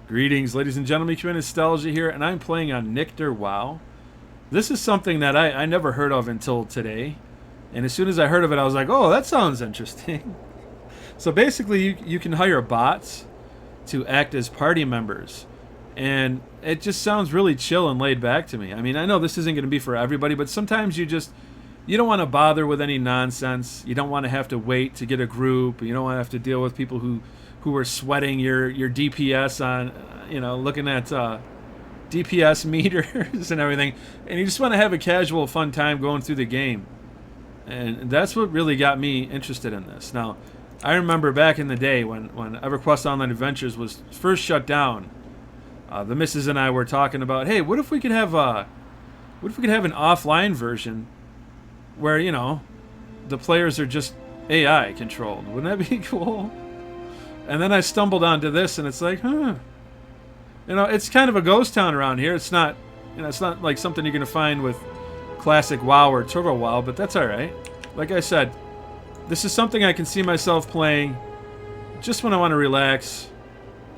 Greetings, ladies and gentlemen. Human Nostalgia here, and I'm playing on Nictor WoW. This is something that I never heard of until today, and as soon as I heard of it, I was like, oh, that sounds interesting. So basically, you can hire bots to act as party members, and it just sounds really chill and laid back to me. I mean, I know this isn't going to be for everybody, but sometimes you don't want to bother with any nonsense. You don't want to have to wait to get a group. You don't want to have to deal with people who are sweating your DPS on, looking at DPS meters and everything. And you just want to have a casual, fun time going through the game. And that's what really got me interested in this. Now, I remember back in the day when EverQuest Online Adventures was first shut down. The missus and I were talking about, hey, what if we could have an offline version where the players are just AI controlled? Wouldn't that be cool? And then I stumbled onto this, and it's like, it's kind of a ghost town around here. It's not, it's not like something you're gonna find with classic WoW or Turbo WoW, but that's all right. Like I said, this is something I can see myself playing just when I want to relax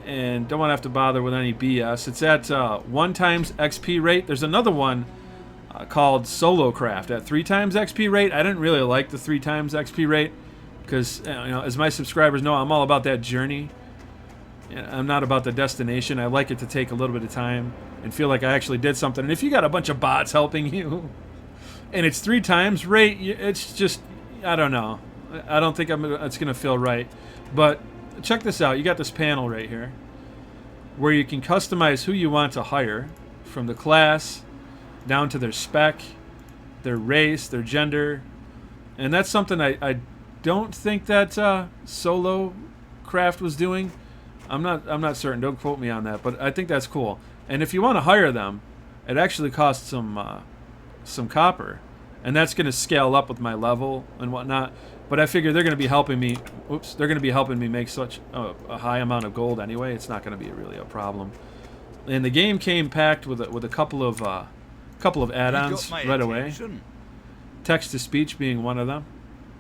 and don't want to have to bother with any BS. It's at 1 times XP rate. There's another one called Solo Craft at 3 times XP rate. I didn't really like the 3 times XP rate because, as my subscribers know, I'm all about that journey. I'm not about the destination. I like it to take a little bit of time and feel like I actually did something. And if you got a bunch of bots helping you and it's 3 times rate, it's just, I don't know. I don't think it's going to feel right. But check this out. You got this panel right here where you can customize who you want to hire, from the class down to their spec, their race, their gender. And that's something I don't think that Solo Craft was doing. I'm not certain. Don't quote me on that, but I think that's cool. And if you want to hire them, it actually costs some copper, and that's going to scale up with my level and whatnot. But I figure they're going to be helping me. They're going to be helping me make such a high amount of gold anyway. It's not going to be really a problem. And the game came packed with a couple of add-ons right away. Text to speech being one of them.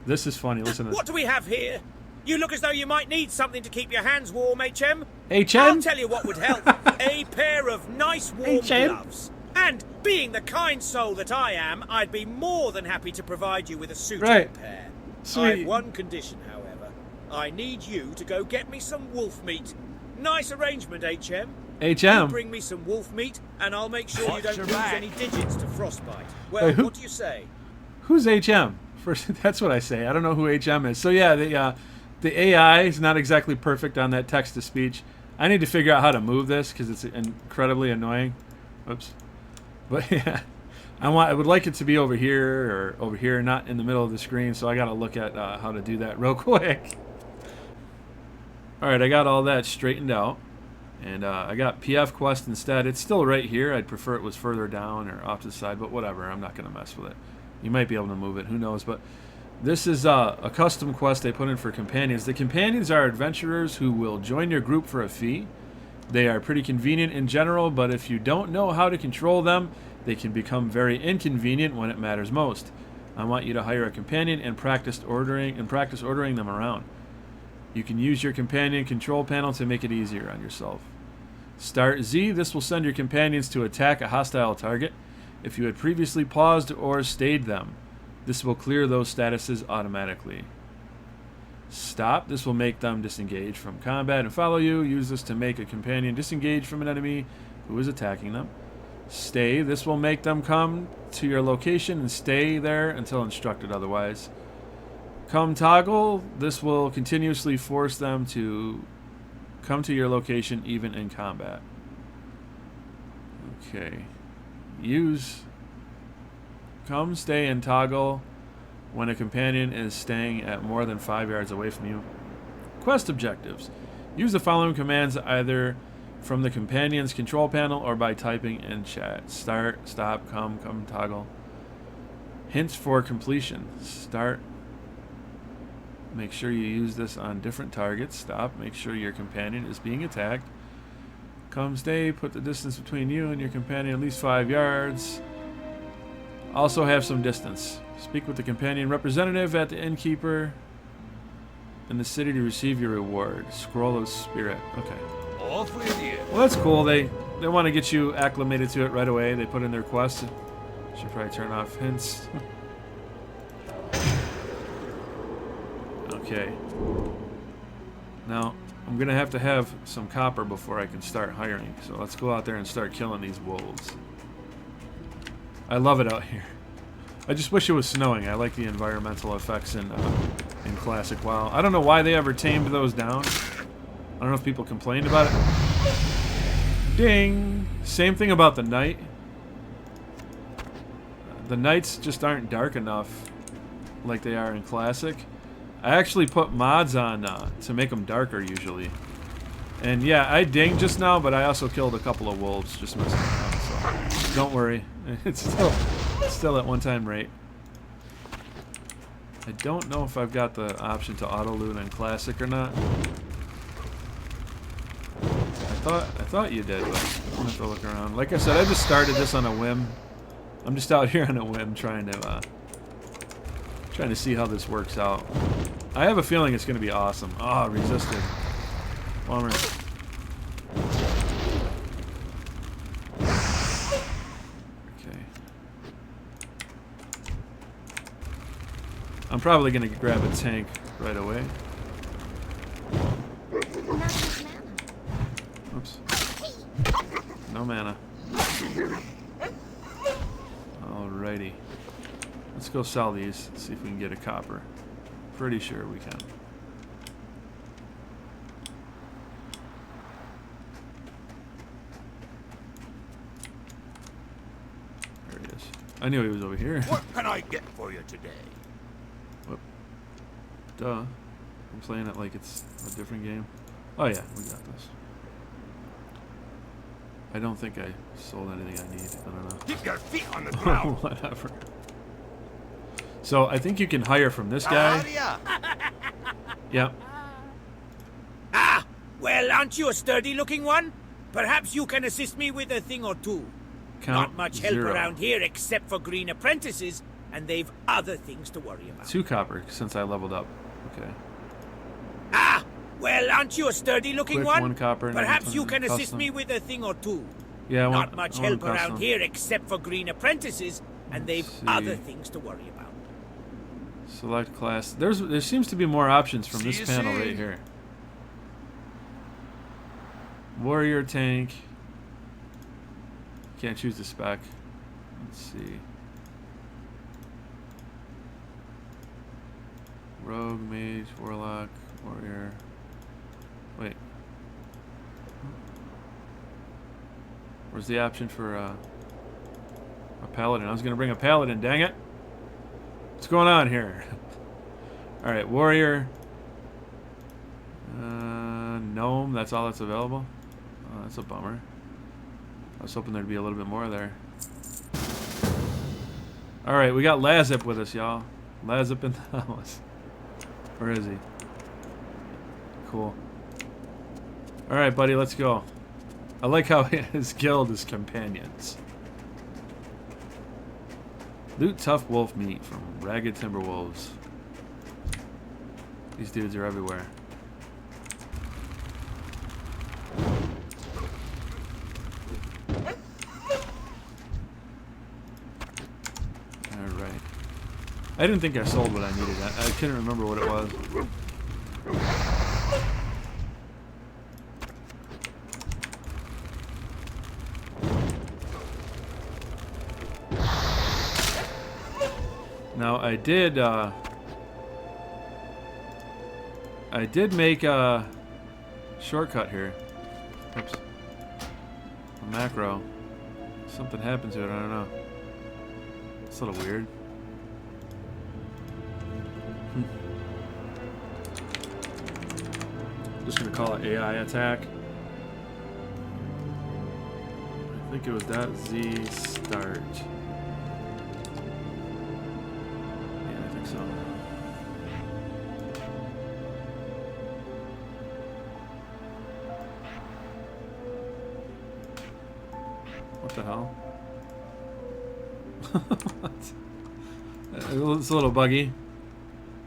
This is funny. Listen to this. What do we have here? You look as though you might need something to keep your hands warm, HM. HM? I'll tell you what would help. A pair of nice warm gloves. And being the kind soul that I am, I'd be more than happy to provide you with a suitable pair. Sweet. I have one condition, however. I need you to go get me some wolf meat. Nice arrangement, HM. You bring me some wolf meat, and I'll make sure you don't lose any digits to frostbite. Well, what do you say? Who's HM? First, that's what I say. I don't know who HM is. So yeah, the AI is not exactly perfect on that text-to-speech. I need to figure out how to move this because it's incredibly annoying. Oops. But yeah, I would like it to be over here or over here, not in the middle of the screen. So I got to look at how to do that real quick. All right, I got all that straightened out, and I got PF Quest instead. It's still right here. I'd prefer it was further down or off to the side, but whatever. I'm not going to mess with it. You might be able to move it. Who knows? But this is a custom quest they put in for companions. The companions are adventurers who will join your group for a fee. They are pretty convenient in general, but if you don't know how to control them, they can become very inconvenient when it matters most. I want you to hire a companion and practice ordering them around. You can use your companion control panel to make it easier on yourself. Start Z. This will send your companions to attack a hostile target if you had previously paused or stayed them. This will clear those statuses automatically. Stop. This will make them disengage from combat and follow you. Use this to make a companion disengage from an enemy who is attacking them. Stay. This will make them come to your location and stay there until instructed otherwise. Come toggle. This will continuously force them to come to your location even in combat. Okay. Use come, stay, and toggle when a companion is staying at more than 5 yards away from you. Quest objectives. Use the following commands either from the companion's control panel or by typing in chat. Start, stop, come, toggle. Hints for completion. Start. Make sure you use this on different targets. Stop. Make sure your companion is being attacked. Come, stay. Put the distance between you and your companion at least 5 yards. Also have some distance. Speak with the companion representative at the innkeeper in the city to receive your reward. Scroll of Spirit. Okay. Off with you. Well, that's cool. They want to get you acclimated to it right away. They put in their quest. Should probably turn off hints. Okay. Now, I'm going to have some copper before I can start hiring. So let's go out there and start killing these wolves. I love it out here. I just wish it was snowing. I like the environmental effects in Classic WoW. I don't know why they ever tamed those down. I don't know if people complained about it. Ding! Same thing about the night. The nights just aren't dark enough like they are in Classic. I actually put mods on to make them darker usually. And yeah, I dinged just now, but I also killed a couple of wolves just messing around, so don't worry. It's still at one-time rate. I don't know if I've got the option to auto-loot on Classic or not. I thought you did, but I'm gonna have to look around. Like I said, I just started this on a whim. I'm just out here on a whim trying to see how this works out. I have a feeling it's gonna be awesome. Ah, resisted. Bummer. I'm probably going to grab a tank right away. Oops. No mana. Alrighty. Let's go sell these, see if we can get a copper. Pretty sure we can. There he is. I knew he was over here. What can I get for you today? Whoop. Duh. I'm playing it like it's a different game. Oh yeah, we got this. I don't think I sold anything I need. I don't know. Keep your feet on the ground. Whatever. So I think you can hire from this guy. Yep. Ah, well, aren't you a sturdy-looking one? Perhaps you can assist me with a thing or two. Count Not much help 0. around here except for green apprentices, and they've other things to worry about. 2 copper since I leveled up. Okay. Ah, well, aren't you a sturdy-looking Quick, one? 1 copper. Perhaps you can assist custom. me with a thing or two. Yeah, Not much help around custom. here except for green apprentices, and they've see. other things to worry about. Select class. There seems to be more options from this panel right here. Warrior tank. Can't choose the spec. Let's see. Rogue, mage, warlock, warrior. Wait. Where's the option for a paladin? I was gonna bring a paladin. Dang it! What's going on here? All right, warrior. Gnome. That's all that's available. Oh, that's a bummer. I was hoping there'd be a little bit more there. All right, we got Lazip with us, y'all. Lazip in the house. Where is he? Cool. All right, buddy, let's go. I like how his guild is companions. Loot tough wolf meat from ragged timber wolves. These dudes are everywhere. Alright. I didn't think I sold what I needed. I couldn't remember what it was. Now I did make a shortcut here. Oops. A macro. Something happened to it, I don't know. It's a little weird. Just gonna call it AI attack. I think it was .z start. So. What the hell? It's a little buggy,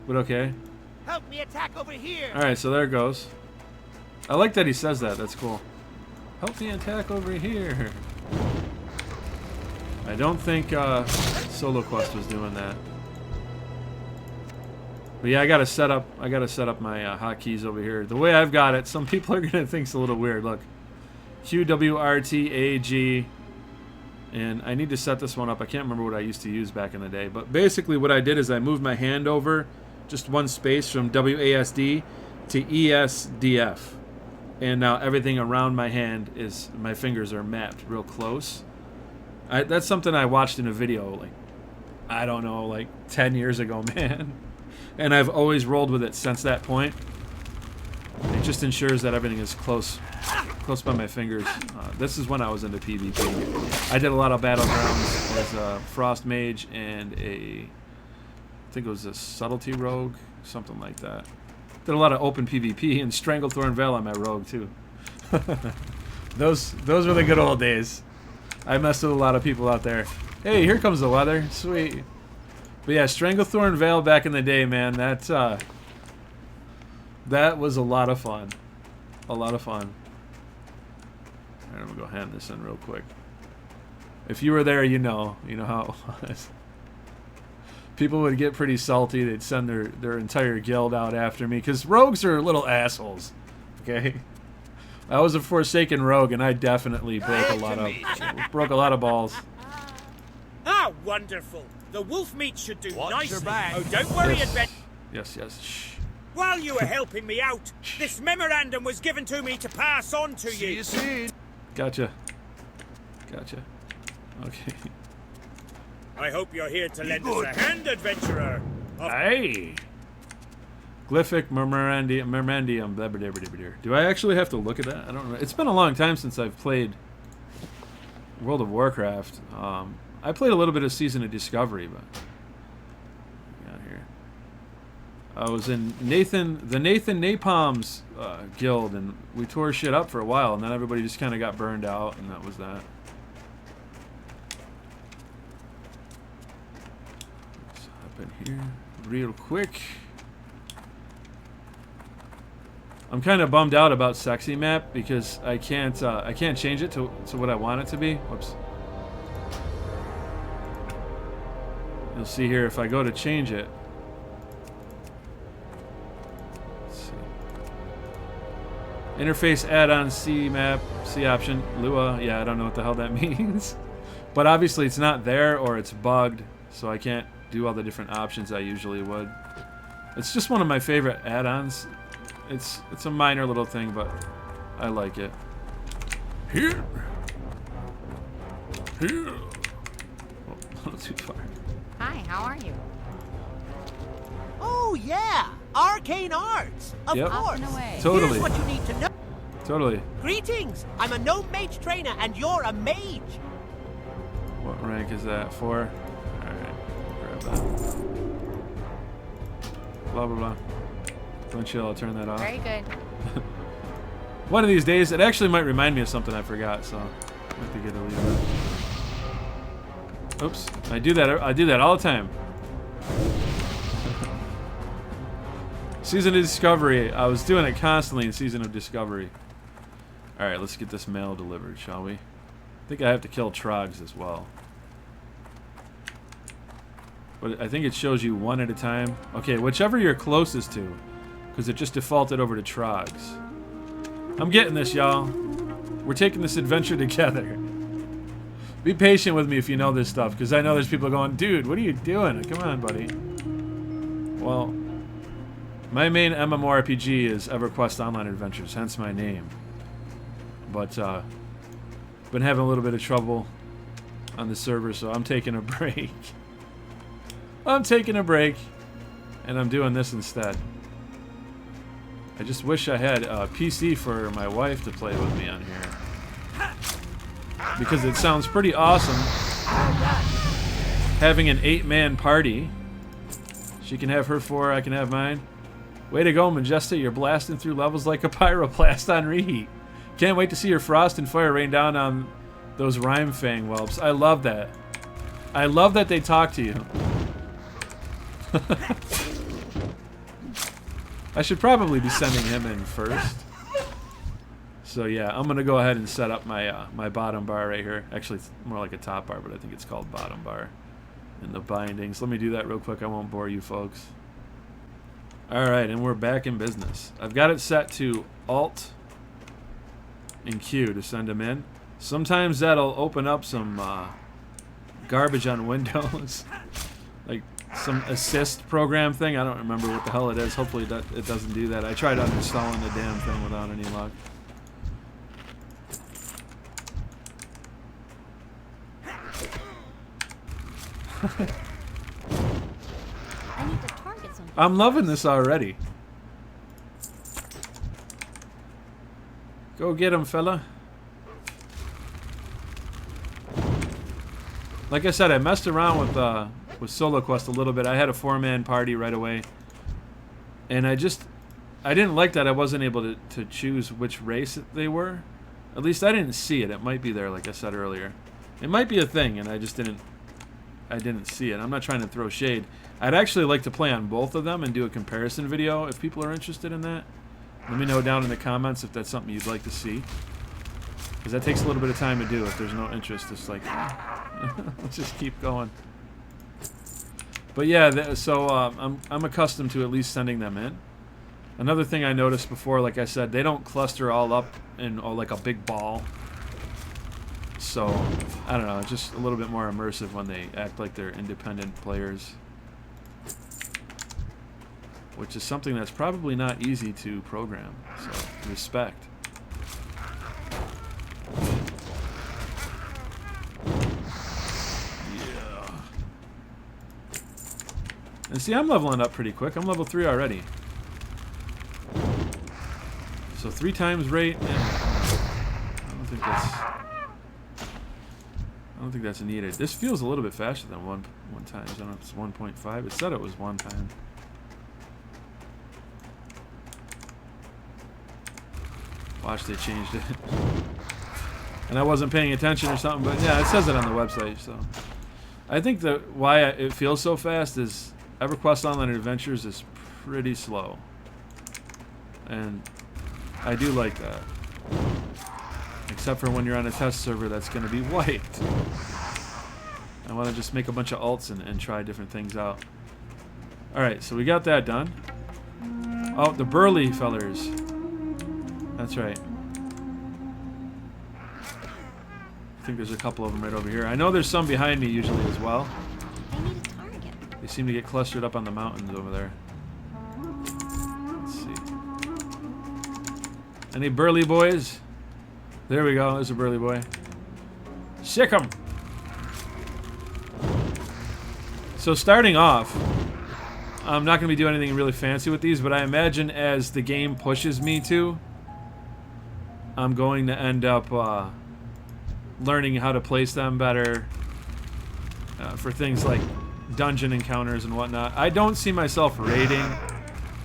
but okay. Help me attack over here. All right, so there it goes. I like that he says that. That's cool. Help me attack over here. I don't think Solo Quest was doing that. But yeah, I gotta set up my hotkeys over here. The way I've got it, some people are gonna think it's a little weird. Look, Q W R T A G, and I need to set this one up. I can't remember what I used to use back in the day, but basically what I did is I moved my hand over just one space from WASD to ESDF, and now everything around my hand is my fingers are mapped real close. That's something I watched in a video, like I don't know, like 10 years ago, man. And I've always rolled with it since that point. It just ensures that everything is close by my fingers. This is when I was into PvP. I did a lot of battlegrounds as a Frost Mage and I think it was a Subtlety Rogue, something like that. Did a lot of open PvP and Stranglethorn Veil on my Rogue too. Those were the good old days. I messed with a lot of people out there. Hey, here comes the weather. Sweet. But yeah, Stranglethorn Veil back in the day, man, that was a lot of fun. A lot of fun. Alright, I'm gonna go hand this in real quick. If you were there, you know how it was. People would get pretty salty. They'd send their entire guild out after me, because rogues are little assholes. Okay? I was a Forsaken rogue, and I definitely broke a lot of balls. Ah, wonderful. The wolf meat should do Watch your nicely. back. Oh, don't worry, Yes. adventurer. Yes. Shh. While you were helping me out, this memorandum was given to me to pass on to See you. you soon. Gotcha. Okay. I hope you're here to lend Good. us a hand, adventurer. Hey! Glyphic Mermandium. Blah, blah, blah, blah, blah. Do I actually have to look at that? I don't know. It's been a long time since I've played World of Warcraft. I played a little bit of Season of Discovery, but got here. I was in the Nathan Napalm's guild, and we tore shit up for a while, and then everybody just kind of got burned out, and that was that. Let's hop in here real quick. I'm kind of bummed out about Sexy Map because I can't change it to what I want it to be. Whoops. You'll see here if I go to change it. Let's see. Interface add-on C map, C option, Lua. Yeah, I don't know what the hell that means. But obviously it's not there or it's bugged, so I can't do all the different options I usually would. It's just one of my favorite add-ons. It's a minor little thing, but I like it. Here. Oh, a little too far. Hi, how are you? Oh, yeah! Arcane Arts! Of Yep. course! Off and away. Totally. Here's what you need to know. Totally. Greetings! I'm a gnome mage trainer, and you're a mage! What rank is that? 4? Alright. Grab that. Blah, blah, blah. Don't chill, I'll turn that off. Very good. One of these days, it actually might remind me of something I forgot, so I have to get a leave of that. Oops. I do that all the time. Season of Discovery. I was doing it constantly in Season of Discovery. Alright, let's get this mail delivered, shall we? I think I have to kill Trogs as well. But I think it shows you one at a time. Okay, whichever you're closest to, because it just defaulted over to Trogs. I'm getting this, y'all. We're taking this adventure together. Be patient with me if you know this stuff, because I know there's people going, dude, what are you doing? Come on, buddy. Well, my main MMORPG is EverQuest Online Adventures, hence my name. But, been having a little bit of trouble on the server, so I'm taking a break. I'm taking a break, and I'm doing this instead. I just wish I had a PC for my wife to play with me on here. Because it sounds pretty awesome having an 8-man party. She can have her 4, I can have mine. Way to go, Majesta, you're blasting through levels like a pyroblast on reheat. Can't wait to see your frost and fire rain down on those Rhyme Fang whelps. I love that. I love that they talk to you. I should probably be sending him in first. So yeah, I'm gonna go ahead and set up my my bottom bar right here. Actually, it's more like a top bar, but I think it's called bottom bar in the bindings. Let me do that real quick. I won't bore you folks. All right, and we're back in business. I've got it set to Alt and Q to send them in. Sometimes that'll open up some garbage on Windows, like some assist program thing. I don't remember what the hell it is. Hopefully it doesn't do that. I tried uninstalling the damn thing without any luck. I need to target something. I'm loving this already. Go get him, fella. Like I said, I messed around with Solo Quest a little bit. I had a 4-man party right away, and I didn't like that I wasn't able to choose which race they were. At least I didn't see it. It might be there, like I said earlier. It might be a thing, and I didn't see it. I'm not trying to throw shade. I'd actually like to play on both of them and do a comparison video if people are interested in that. Let me know down in the comments if that's something you'd like to see. Because that takes a little bit of time to do. If there's no interest, it's like, let's just keep going. But yeah, so I'm accustomed to at least sending them in. Another thing I noticed before, like I said, they don't cluster all up in like a big ball. So, I don't know, just a little bit more immersive when they act like they're independent players. Which is something that's probably not easy to program, so respect. Yeah. And see, I'm leveling up pretty quick. I'm level 3 already. So 3 times rate, and I don't think that's needed. This feels a little bit faster than one times. I don't know if it's 1.5. It said it was 1 time. Watch, they changed it. And I wasn't paying attention or something, but yeah, it says it on the website. So I think that why it feels so fast is EverQuest Online Adventures is pretty slow, and I do like that. Except for when you're on a test server that's going to be wiped. I want to just make a bunch of alts and try different things out. Alright, so we got that done. Oh, the burly fellers. That's right. I think there's a couple of them right over here. I know there's some behind me usually as well. I need a target. They seem to get clustered up on the mountains over there. Let's see. Any burly boys? There we go. There's a burly boy. Sick 'em. So starting off, I'm not going to be doing anything really fancy with these, but I imagine as the game pushes me to, I'm going to end up learning how to place them better for things like dungeon encounters and whatnot. I don't see myself raiding.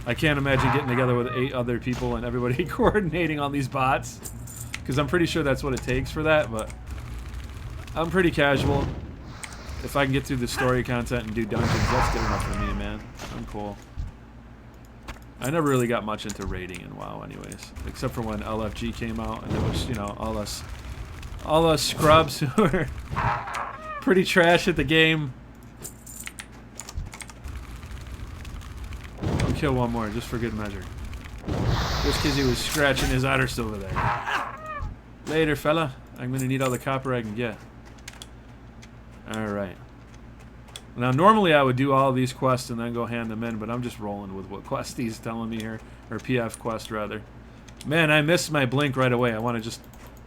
I can't imagine getting together with 8 other people and everybody coordinating on these bots, because I'm pretty sure that's what it takes for that, but I'm pretty casual. If I can get through the story content and do dungeons, that's good enough for me, man. I'm cool. I never really got much into raiding in WoW anyways, except for when LFG came out and it was, you know, all us scrubs who were pretty trash at the game. I'll kill one more just for good measure. Just because he was scratching his udders over there. Later, fella. I'm going to need all the copper I can get. Alright. Now, normally I would do all these quests and then go hand them in, but I'm just rolling with what Questie's telling me here. Or PF Quest, rather. Man, I missed my blink right away. I want to just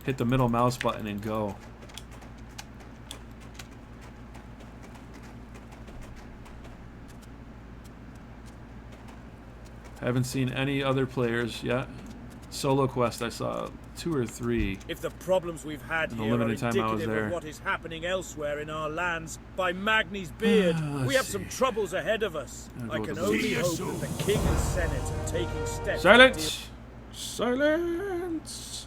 hit the middle mouse button and go. Haven't seen any other players yet. Solo Quest, I saw 2 or 3. If the problems we've had In the here are limited time I was indicative there. of what is happening elsewhere in our lands, by Magni's beard, we have some troubles ahead of us. I can only hope that the King and Senate are taking steps. Silence! Silence!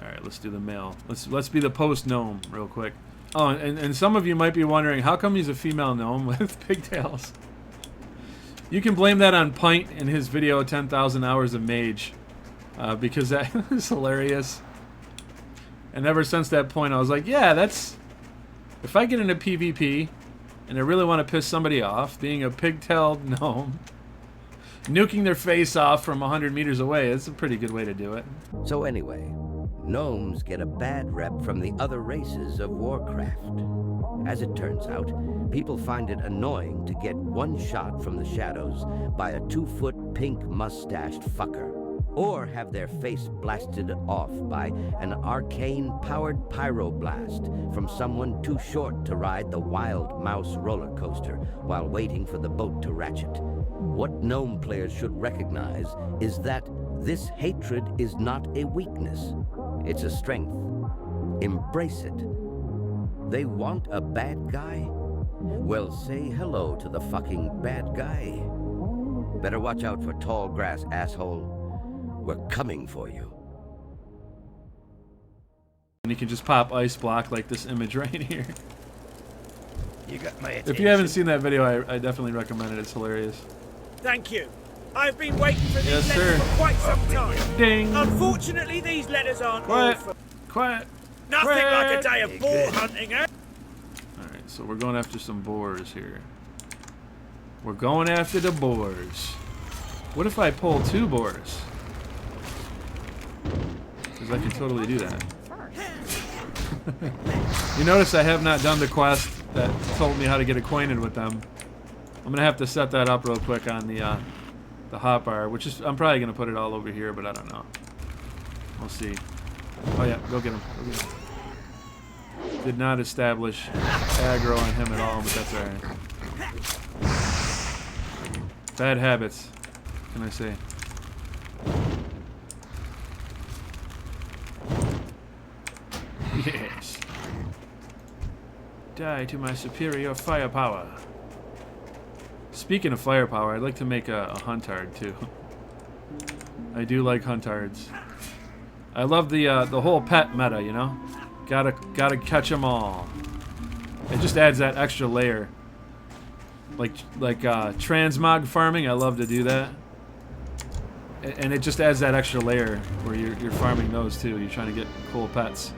Alright, let's do the mail. Let's be the post gnome real quick. Oh, and some of you might be wondering, how come he's a female gnome with pigtails? You can blame that on Pint in his video 10,000 Hours of Mage, because that is hilarious. And ever since that point, I was like, yeah, that's... If I get into PvP, and I really want to piss somebody off, being a pigtailed gnome, nuking their face off from 100 meters away, it's a pretty good way to do it. So anyway, gnomes get a bad rep from the other races of Warcraft. As it turns out, people find it annoying to get one shot from the shadows by a 2-foot pink mustached fucker, or have their face blasted off by an arcane-powered pyroblast from someone too short to ride the Wild Mouse roller coaster while waiting for the boat to ratchet. What gnome players should recognize is that this hatred is not a weakness. It's a strength. Embrace it. They want a bad guy? Well, say hello to the fucking bad guy. Better watch out for tall grass, asshole. We're coming for you. And you can just pop ice block like this image right here. You got my attention. If you haven't seen that video, I definitely recommend it. It's hilarious. Thank you. I've been waiting for these Yes, letters sir. for quite some time. Ding! Unfortunately, these letters aren't Quiet! all for... Quiet! Nothing Quiet. like a day of boar hunting, eh? Alright, so we're going after some boars here. We're going after the boars. What if I pull 2 boars? Because I can totally do that. You notice I have not done the quest that told me how to get acquainted with them. I'm gonna have to set that up real quick on the hotbar, which is, I'm probably gonna put it all over here, but I don't know. We'll see. Oh yeah, go get him. Go get him. Did not establish aggro on him at all, but that's alright. Bad habits, what can I say? Yes. Die to my superior firepower. Speaking of firepower, I'd like to make a huntard too. I do like huntards. I love the whole pet meta, you know. Gotta catch them all. It just adds that extra layer. Like transmog farming, I love to do that. And it just adds that extra layer where you're farming those too. You're trying to get cool pets.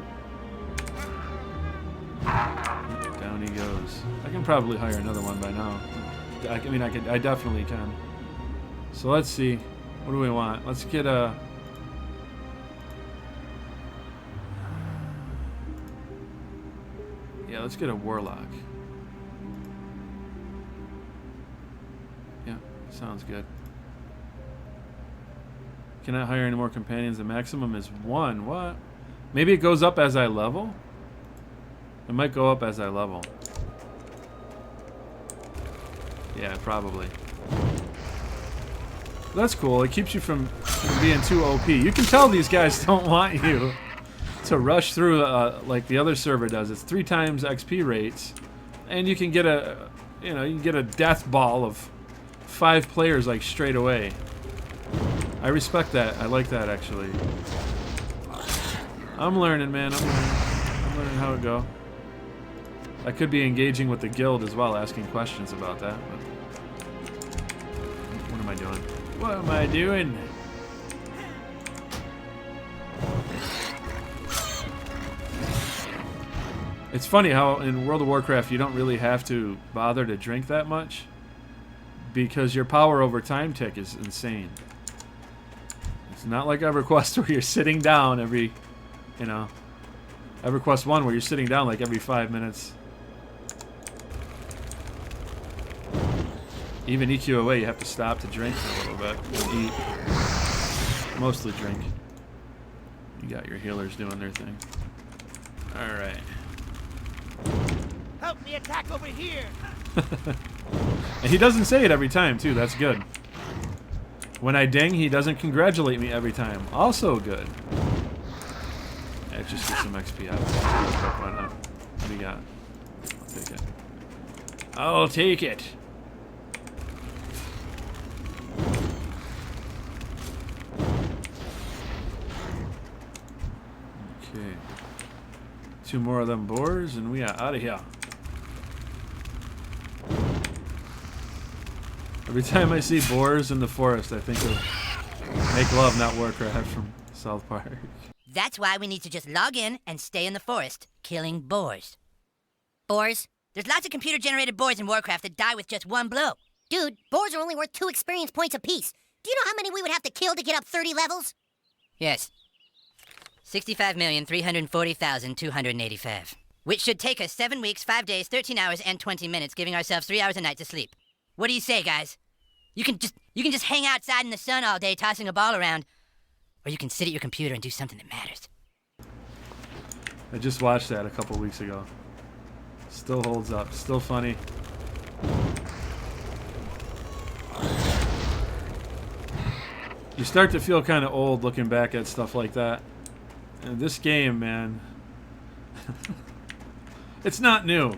Down he goes. I can probably hire another one by now. I definitely can. So let's see. What do we want? Let's get a... Yeah, let's get a warlock. Yeah, sounds good. Cannot hire any more companions. The maximum is 1. What? Maybe it goes up as I level? It might go up as I level. Yeah, probably. That's cool. It keeps you from being too OP. You can tell these guys don't want you to rush through like the other server does. It's 3 times XP rates, and you can get you can get a death ball of 5 players like straight away. I respect that. I like that actually. I'm learning, man. I'm learning how it go. I could be engaging with the guild as well, asking questions about that. But what am I doing? What am I doing? It's funny how in World of Warcraft you don't really have to bother to drink that much because your power over time tick is insane. It's not like EverQuest where you're sitting down every, EverQuest 1 where you're sitting down like every 5 minutes. Even EQOA, you have to stop to drink for a little bit and eat. Mostly drink. You got your healers doing their thing. Alright. Help me attack over here! And he doesn't say it every time, too. That's good. When I ding, he doesn't congratulate me every time. Also good. Let's just get some XP out of it. Why not? What do you got? I'll take it. I'll take it. Okay. 2 more of them boars, and we are out of here. Every time I see boars in the forest, I think of Make Love, Not Warcraft from South Park. That's why we need to just log in and stay in the forest, killing boars. Boars? There's lots of computer-generated boars in Warcraft that die with just one blow. Dude, boars are only worth 2 experience points apiece. Do you know how many we would have to kill to get up 30 levels? Yes. 65,340,285. Which should take us 7 weeks, 5 days, 13 hours, and 20 minutes, giving ourselves 3 hours a night to sleep. What do you say, guys? You can just hang outside in the sun all day tossing a ball around, or you can sit at your computer and do something that matters. I just watched that a couple weeks ago. Still holds up. Still funny. You start to feel kind of old looking back at stuff like that. And this game, man, it's not new.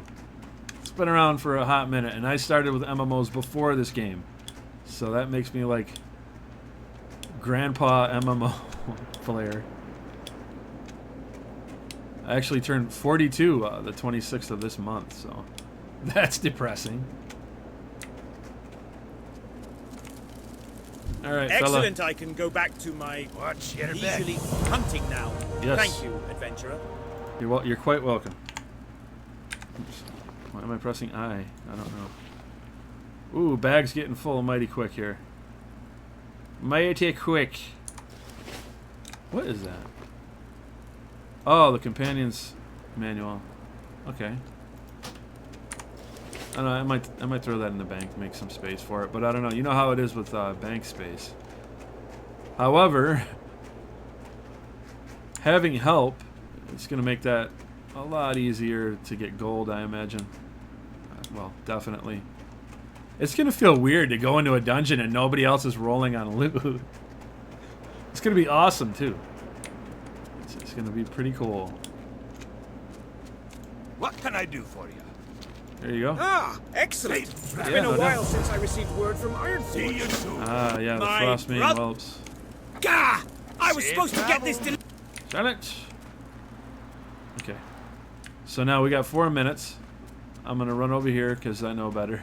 It's been around for a hot minute, and I started with MMOs before this game. So that makes me like grandpa MMO player. I actually turned 42 the 26th of this month, so that's depressing. All right, Excellent. fella. I can go back to my Watch, get her back. leisurely hunting now. Yes. Thank you, adventurer. You're quite welcome. Oops. Why am I pressing I? I don't know. Ooh, bag's getting full mighty quick here. Mighty quick. What is that? Oh, the companion's manual. Okay. I don't know, I might throw that in the bank, make some space for it, but I don't know. You know how it is with bank space. However, having help, it's going to make that a lot easier to get gold, I imagine. Well, definitely. It's going to feel weird to go into a dungeon and nobody else is rolling on loot. It's going to be awesome, too. It's going to be pretty cool. What can I do for you? There you go. Ah, excellent. It's Yeah, been a no while doubt. since I received word from See you Ironforge. soon. Ah, yeah, the My Frostmane brother- whelps. Gah! I was Safe supposed to get this travel. Darn it. Okay. So now we got 4 minutes. I'm going to run over here because I know better.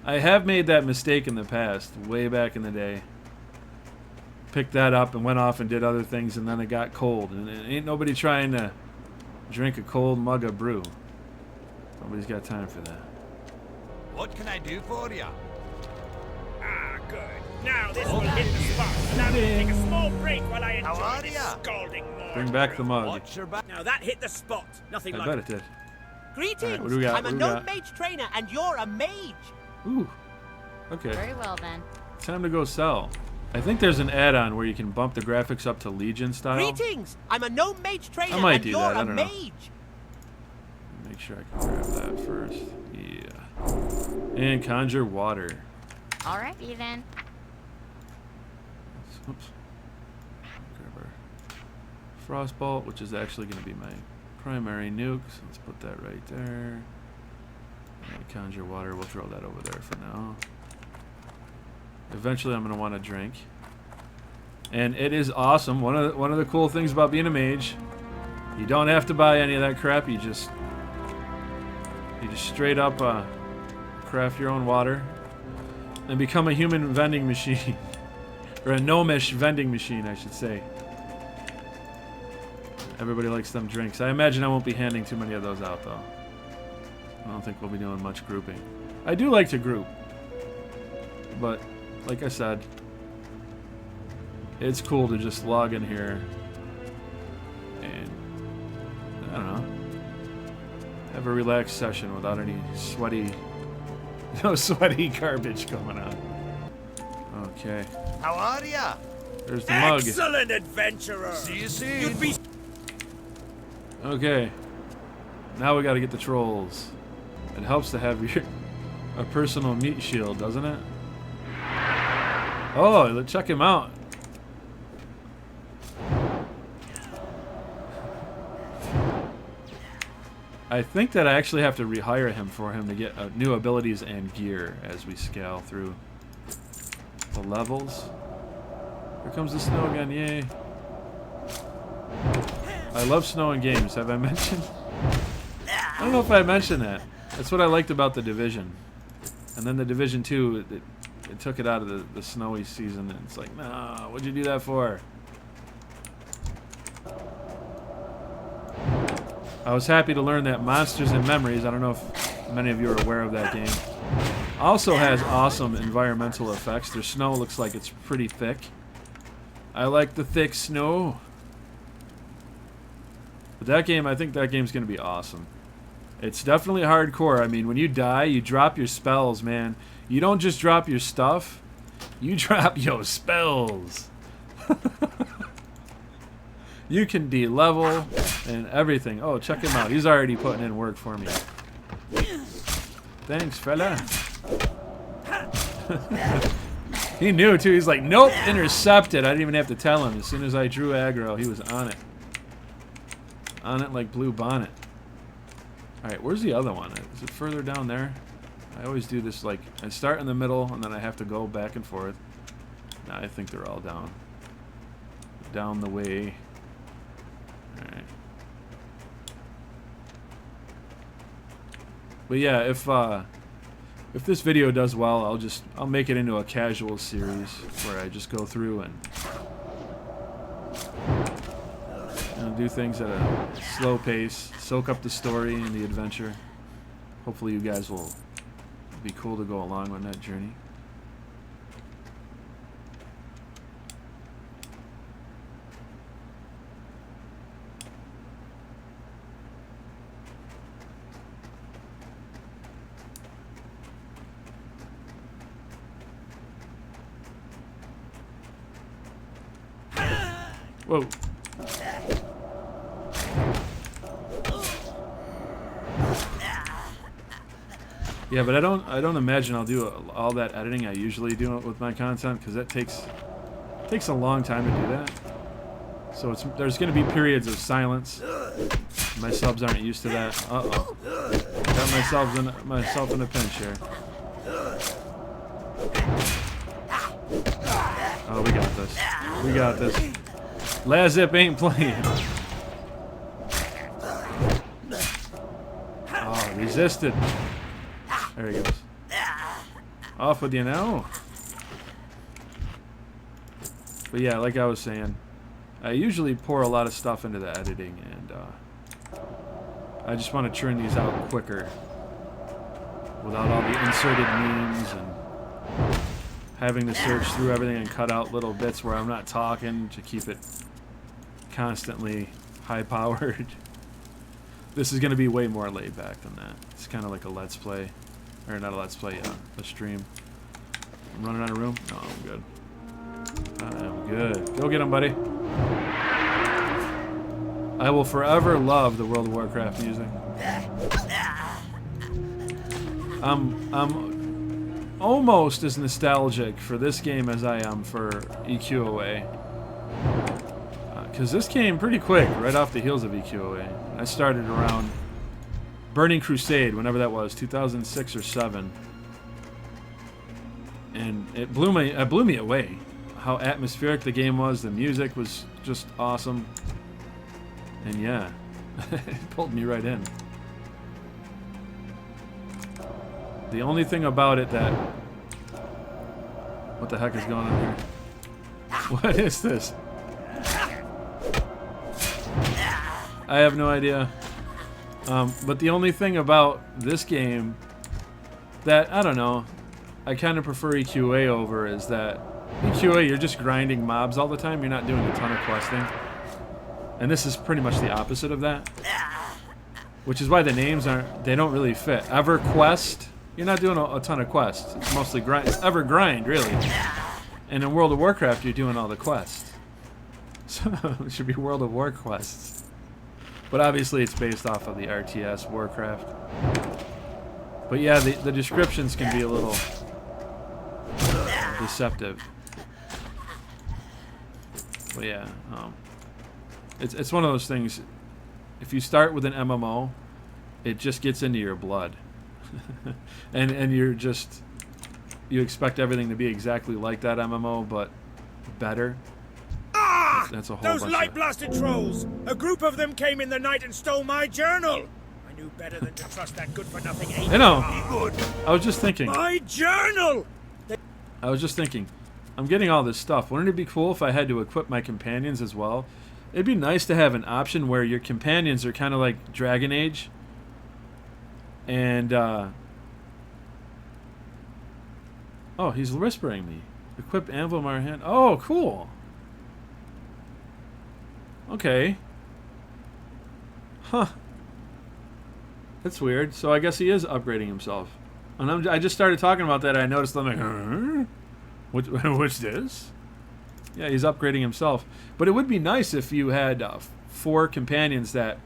I have made that mistake in the past, way back in the day. Picked that up and went off and did other things, and then it got cold. And ain't nobody trying to drink a cold mug of brew. Nobody's got time for that. What can I do for you? Ah, good. Now this will hit the spot. Now we'll take a small break while I How enjoy are this ya? scalding morning. Bring back the mug. Watch your back. Now that hit the spot. Nothing I like bet it did. Greetings. Alright, what do we got? I'm a What do we gnome got? mage trainer, and you're a mage. Ooh. Okay. Very well then. Time to go sell. I think there's an add-on where you can bump the graphics up to Legion style. Greetings. I'm a gnome mage trainer, might and do you're that, I a don't know. mage. Make sure I can grab that first. Yeah. And conjure water. Alrighty then. Oops. Grab our frostbolt, which is actually going to be my primary nuke. So let's put that right there. And conjure water. We'll throw that over there for now. Eventually, I'm going to want a drink. And it is awesome. One of the cool things about being a mage, you don't have to buy any of that crap. You just straight up craft your own water and become a human vending machine. Or a gnomish vending machine, I should say. Everybody likes them drinks. I imagine I won't be handing too many of those out, though. I don't think we'll be doing much grouping. I do like to group. But, like I said, it's cool to just log in here and, I don't know, have a relaxed session without any sweaty, sweaty garbage coming out. Okay. How are ya? There's the mug. Excellent, adventurer. See you soon. You'd be Okay. Now we got to get the trolls. It helps to have a personal meat shield, doesn't it? Oh, check him out. I think that I actually have to rehire him for him to get new abilities and gear as we scale through the levels. Here comes the snow again, yay. I love snow in games, have I mentioned? I don't know if I mentioned that. That's what I liked about The Division. And then the Division 2, it took it out of the snowy season, and it's like, no, what'd you do that for? I was happy to learn that Monsters and Memories, I don't know if many of you are aware of that game, also has awesome environmental effects. Their snow looks like it's pretty thick. I like the thick snow. But that game, I think that game's going to be awesome. It's definitely hardcore. I mean, when you die, you drop your spells, man. You don't just drop your stuff, you drop your spells. You can de-level and everything. Oh, check him out. He's already putting in work for me. Thanks, fella. He knew, too. He's like, nope, intercepted. I didn't even have to tell him. As soon as I drew aggro, he was on it. On it like Blue Bonnet. Alright, where's the other one? Is it further down there? I always do this, like, I start in the middle, and then I have to go back and forth. Nah, I think they're all down. Down the way. Alright. But yeah, if this video does well, I'll make it into a casual series where I just go through and do things at a slow pace, soak up the story and the adventure. Hopefully you guys will be cool to go along on that journey. Whoa. Yeah, but I don't imagine I'll do all that editing I usually do with my content, because that takes a long time to do that. So there's going to be periods of silence. My subs aren't used to that. Uh-oh. Got myself in a pinch here. Oh, we got this. We got this. Lazip ain't playing. Oh, resisted. There he goes. Off with you now. But yeah, like I was saying, I usually pour a lot of stuff into the editing, and I just want to churn these out quicker without all the inserted memes and having to search through everything and cut out little bits where I'm not talking to keep it constantly high-powered. This is going to be way more laid back than that. It's kind of like a Let's Play. Or not a Let's Play, a stream. I'm running out of room? No, I'm good. I'm good. Go get him, buddy. I will forever love the World of Warcraft music. I'm almost as nostalgic for this game as I am for EQOA. Because this came pretty quick, right off the heels of EQOA. I started around Burning Crusade, whenever that was, 2006 or 7. And it blew me away. How atmospheric the game was, the music was just awesome. And yeah, it pulled me right in. The only thing about it that... What the heck is going on here? What is this? I have no idea. But the only thing about this game that, I don't know, I kind of prefer EQA over is that EQA, you're just grinding mobs all the time. You're not doing a ton of questing. And this is pretty much the opposite of that. Which is why the names they don't really fit. EverQuest, you're not doing a ton of quests. It's mostly grind. It's EverGrind, really. And in World of Warcraft, you're doing all the quests. So it should be World of War quests. But obviously it's based off of the RTS Warcraft. But yeah, the descriptions can be a little deceptive. But yeah, it's one of those things. If you start with an MMO, it just gets into your blood. and you expect everything to be exactly like that MMO, but better. That's a whole Those light-blasted trolls! A group of them came in the night and stole my journal! I knew better than to trust that good-for-nothing ape. I know. Good. I was just thinking. My journal! I was just thinking. I'm getting all this stuff. Wouldn't it be cool if I had to equip my companions as well? It'd be nice to have an option where your companions are kind of like Dragon Age. And, oh, he's whispering me. Equip Anvil in my hand. Oh, cool. Okay. Huh. That's weird. So I guess he is upgrading himself. And I just started talking about that, and I noticed, I'm like, huh? What's this? Yeah, he's upgrading himself. But it would be nice if you had 4 companions that,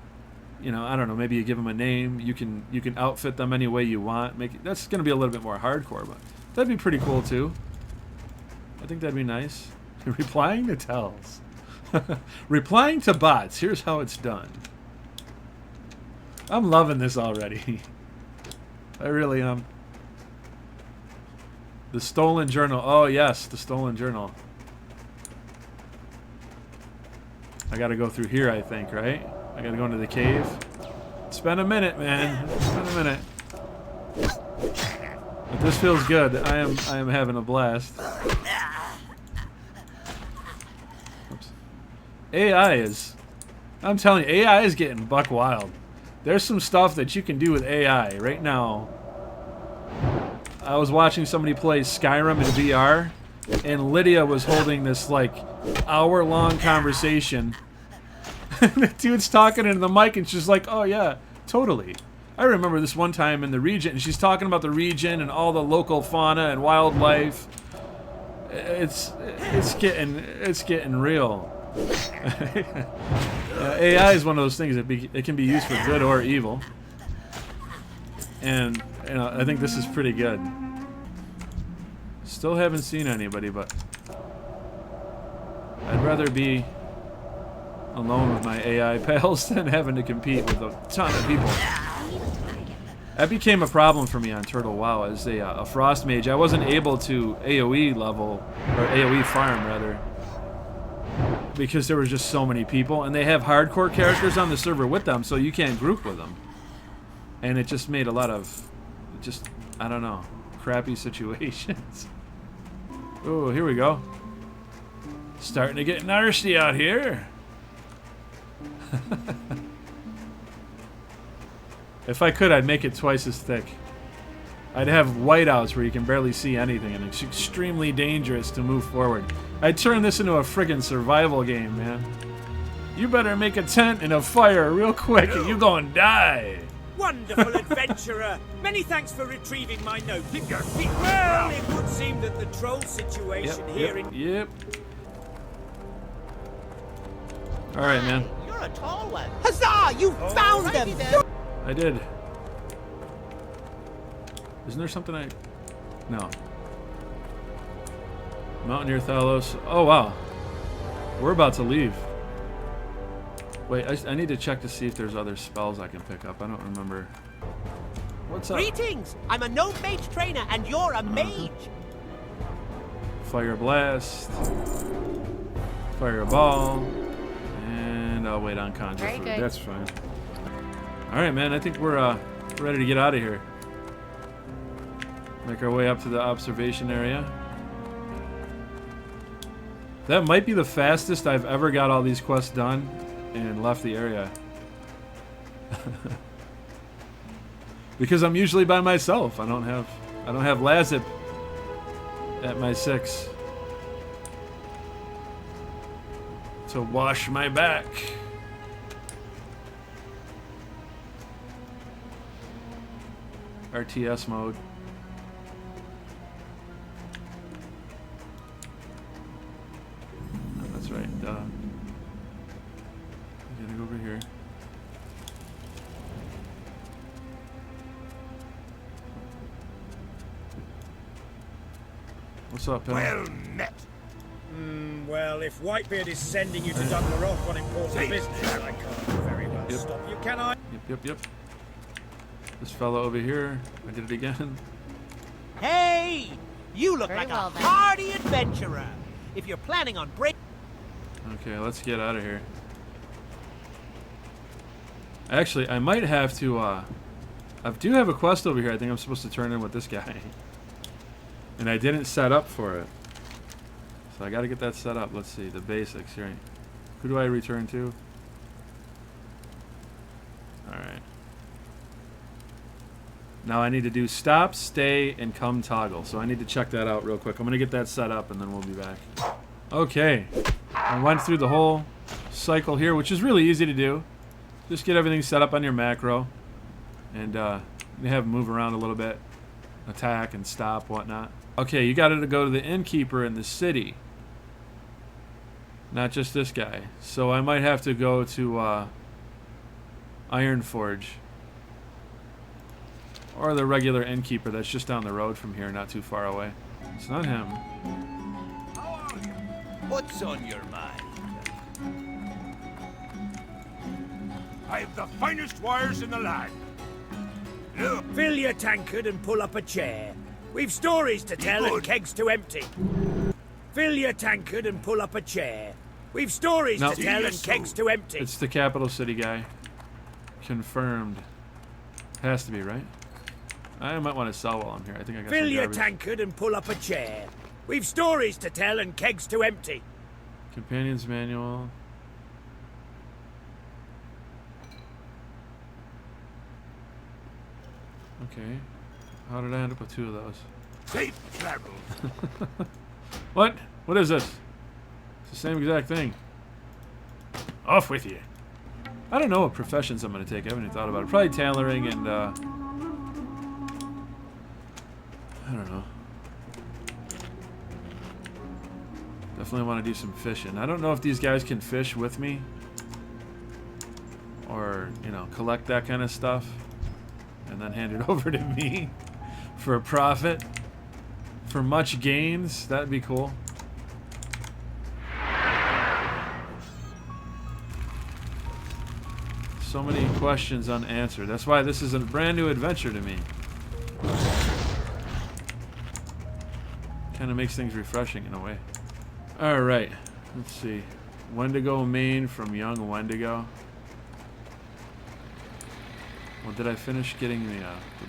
you know, I don't know, maybe you give them a name, you can outfit them any way you want. That's going to be a little bit more hardcore, but that'd be pretty cool too. I think that'd be nice. Replying to tells. Replying to bots. Here's how it's done. I'm loving this already. I really am. The stolen journal. Oh yes, the stolen journal. I gotta go through here, I think, right? I gotta go into the cave. Spend a minute, man. Spend a minute. But this feels good. I am having a blast. Oops. AI is, I'm telling you, AI is getting buck wild. There's some stuff that you can do with AI right now. I was watching somebody play Skyrim in VR, and Lydia was holding this like hour-long conversation. The dude's talking into the mic, and she's like, "Oh yeah, totally." I remember this one time in the region, and she's talking about the region and all the local fauna and wildlife. It's getting real. AI is one of those things that it can be used for good or evil, and you know, I think this is pretty good. Still haven't seen anybody, but I'd rather be alone with my AI pals than having to compete with a ton of people. That became a problem for me on Turtle WoW as a frost mage. I wasn't able to AoE level, or AoE farm rather, because there was just so many people, and they have hardcore characters on the server with them, so you can't group with them. And it just made a lot of, I don't know, crappy situations. Oh, here we go. Starting to get nasty out here. If I could, I'd make it twice as thick. I'd have whiteouts where you can barely see anything, and it's extremely dangerous to move forward. I'd turn this into a friggin' survival game, man. You better make a tent and a fire real quick, or you gonna die. Wonderful adventurer! Many thanks for retrieving my note. Well, it would seem that the troll situation Yep. All right, man. You're a tall one. Huzzah! You found them! I did. Isn't there something No. Mountaineer Thalos. Oh, wow. We're about to leave. Wait, I need to check to see if there's other spells I can pick up. I don't remember. What's up? Greetings! I'm a gnome mage trainer, and you're a mage. Fire Blast. Fireball. And I'll wait on Conjure Food. That's fine. Alright, man. I think we're ready to get out of here. Make our way up to the observation area. That might be the fastest I've ever got all these quests done and left the area. Because I'm usually by myself. I don't have Lazip at my 6 to wash my back. RTS mode. Oh, that's right. Duh. I'm gonna go over here. What's up, Pal? Well met. Well, if Whitebeard is sending you to Dungler on important business, I can't very well stop you, can I? Yep. This fellow over here. I did it again. Hey! You look like a hardy adventurer. If you're planning on break... Okay, let's get out of here. Actually, I might have to, I do have a quest over here I think I'm supposed to turn in with this guy. And I didn't set up for it. So I gotta get that set up. Let's see, the basics, right? Who do I return to? Alright. Now I need to do stop, stay, and come toggle. So I need to check that out real quick. I'm gonna get that set up and then we'll be back. Okay. I went through the whole cycle here, which is really easy to do. Just get everything set up on your macro. And you have them move around a little bit. Attack and stop, whatnot. Okay, you gotta go to the innkeeper in the city. Not just this guy. So I might have to go to Ironforge. Or the regular innkeeper that's just down the road from here, not too far away. It's not him. How are you? What's on your mind? I have the finest wires in the land. Look. Fill your tankard and pull up a chair. We've stories to tell and kegs to empty. Fill your tankard and pull up a chair. We've stories to tell and kegs to empty. It's the capital city guy. Confirmed. Has to be, right? I might want to sell while I'm here. I think I got Fill some your garbage. tankard and pull up a chair. We've stories to tell and kegs to empty. Companion's manual. Okay. How did I end up with 2 of those? Safe travel. What? What is this? It's the same exact thing. Off with you. I don't know what professions I'm going to take. I haven't even thought about it. Probably tailoring and, I don't know. Definitely want to do some fishing. I don't know if these guys can fish with me. Or, you know, collect that kind of stuff. And then hand it over to me for a profit. For much gains. That'd be cool. So many questions unanswered. That's why this is a brand new adventure to me. Kind of makes things refreshing in a way. Alright. Let's see. Wendigo Maine from Young Wendigo. Well, did I finish getting the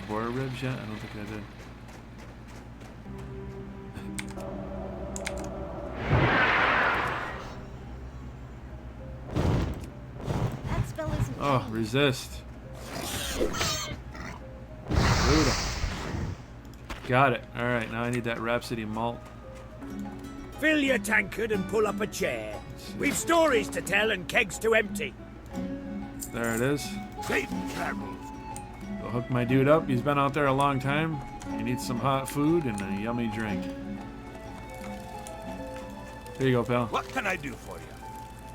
boar ribs yet? I don't think I did. That spell isn't. Oh, resist. Brutal. Got it. Alright, now I need that Rhapsody malt. Fill your tankard and pull up a chair. We've stories to tell and kegs to empty. There it is. Safe travel. Go hook my dude up. He's been out there a long time. He needs some hot food and a yummy drink. Here you go, pal. What can I do for you?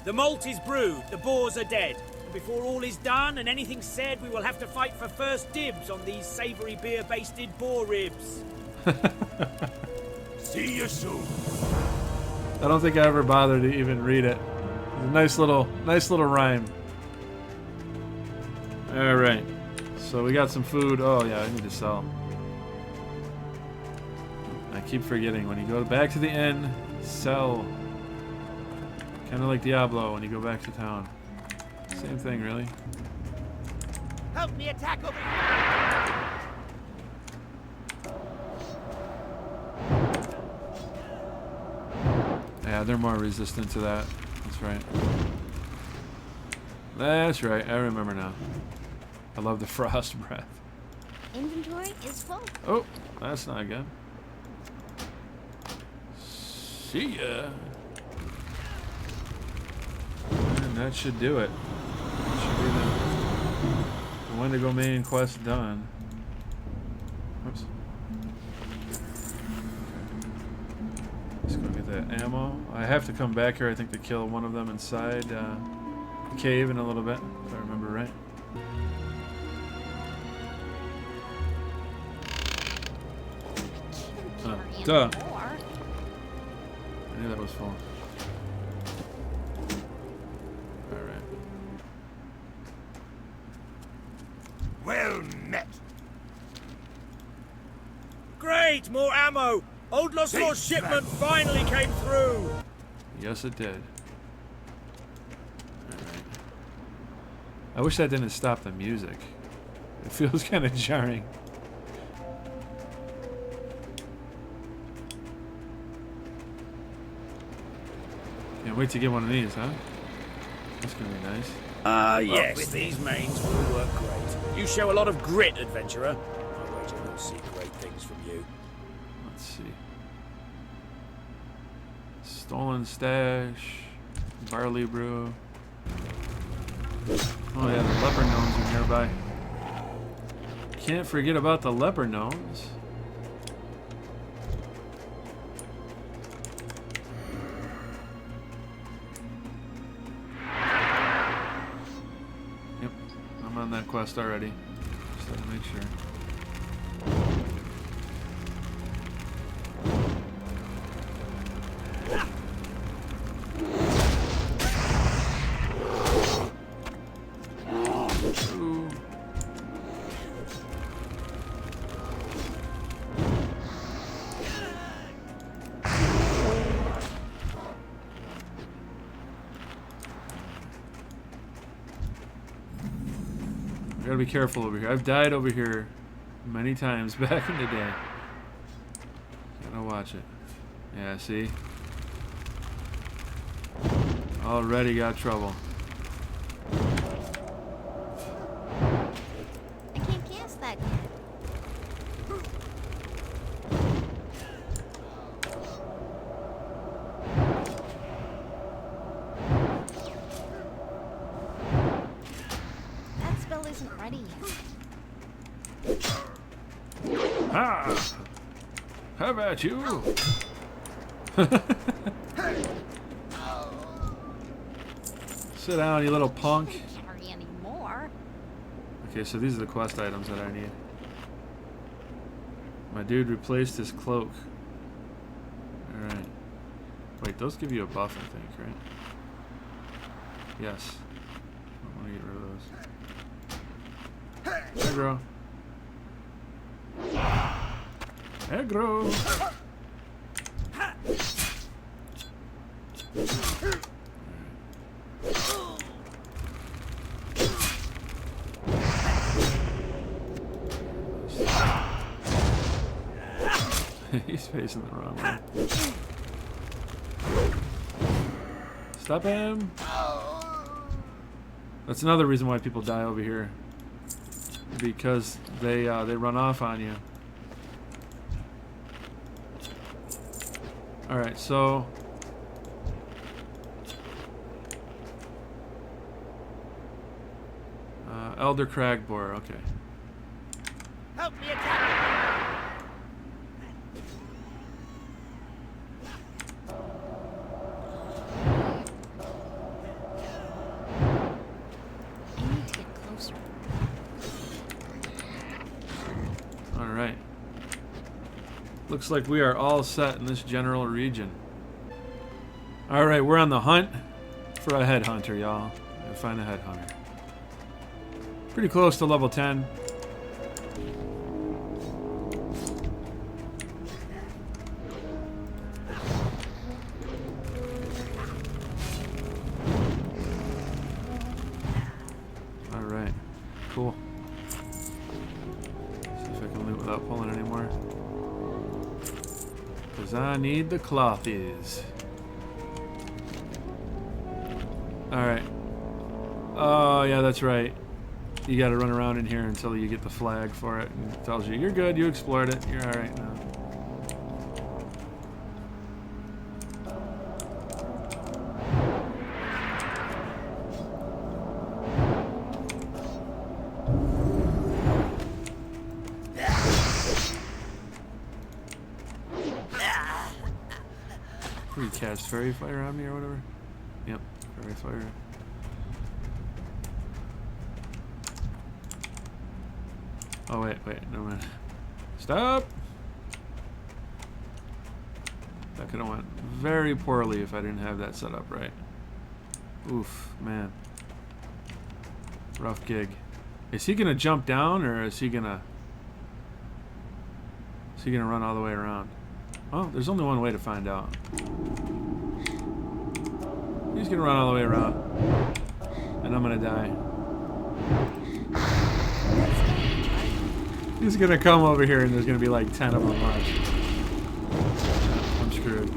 The malt is brewed, the boars are dead. And before all is done and anything's said, we will have to fight for first dibs on these savoury beer-basted boar ribs. See you soon. I don't think I ever bothered to even read it. It's a nice little rhyme. All right. So we got some food. Oh yeah, I need to sell. I keep forgetting when you go back to the inn, sell. Kind of like Diablo when you go back to town. Same thing, really. Help me attack over here! Yeah, they're more resistant to that. That's right. That's right. I remember now. I love the frost breath. Inventory is full. Oh, that's not good. See ya. And that should do it. That should be the Wendigo main quest done. Oops. Let's go get that ammo. I have to come back here, I think, to kill one of them inside the cave in a little bit, if I remember right. Duh. I knew that was full. Alright. Well met. Great, more ammo! Old Lost Lord's shipment finally came through! Yes, it did. Alright. I wish that didn't stop the music. It feels kind of jarring. Can't wait to get one of these, huh? That's gonna be nice. Yes, these mains will work great. You show a lot of grit, adventurer. I wager we'll see great things from you. Let's see. Stolen stash. Barley brew. Oh yeah, the leopard gnomes are nearby. Can't forget about the leopard gnomes. Yep, I'm on that quest already. Just had to make sure. Gotta be careful over here. I've died over here many times back in the day. Gotta watch it. Yeah, see? Already got trouble. I can't guess that yet. That spell isn't ready yet. Ha! Have at you! Sit down, you little punk. Can't carry any more. Okay, so these are the quest items that I need. My dude replaced his cloak. Alright. Wait, those give you a buff, I think, right? Yes. I want to get rid of those. Aggro! Aggro! He's facing the wrong way. Stop him! That's another reason why people die over here. Because they run off on you. Alright, so... Elder Cragboar, okay. Help me attack! I need to get closer. Alright. Looks like we are all set in this general region. Alright, we're on the hunt for a headhunter, y'all. Gotta find a headhunter. Pretty close to level 10. Alright, cool. See if I can loot without pulling anymore. Because I need the clothies. Alright. Oh, yeah, that's right. You gotta run around in here until you get the flag for it. And it tells you, you're good, you explored it, you're alright now. Free cast fairy fire on me or whatever? Yep, fairy fire. Oh wait, no man. Stop! That could have went very poorly if I didn't have that set up right. Oof, man. Rough gig. Is he gonna jump down or is he gonna run all the way around? Oh, there's only one way to find out. He's gonna run all the way around. And I'm gonna die. He's gonna come over here and there's gonna be like 10 of them left. I'm screwed.